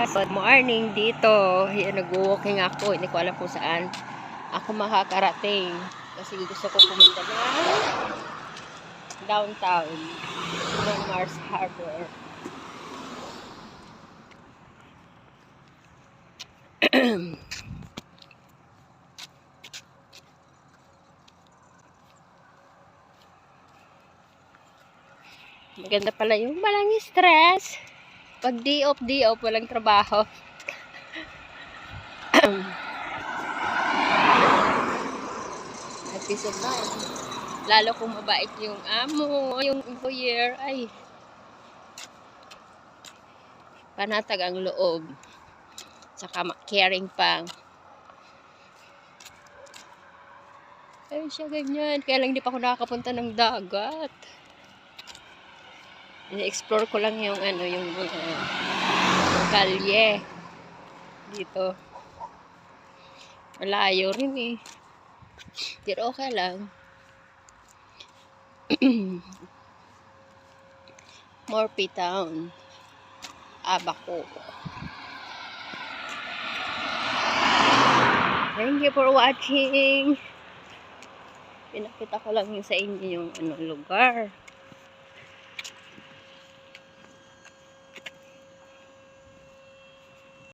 Good morning dito. Yan, nag-walking ako. Hindi ko alam kung saan ako makakarating. Kasi gusto ko pumunta na downtown ng Mars Harbor. Maganda pala yung walang stress. Pag day off, walang trabaho. Peace of mind. Lalo kung mabait yung amo, yung employer, ay panatag ang loob. Saka caring pa. Ay, siya ganyan. Kaya lang hindi pa ako nakakapunta ng dagat. I-explore ko lang yung yung kalye dito. Malayo rin eh. Pero okay lang. Morphe Town. Abaco. Thank you for watching. Pinakita ko lang sa inyo yung lugar.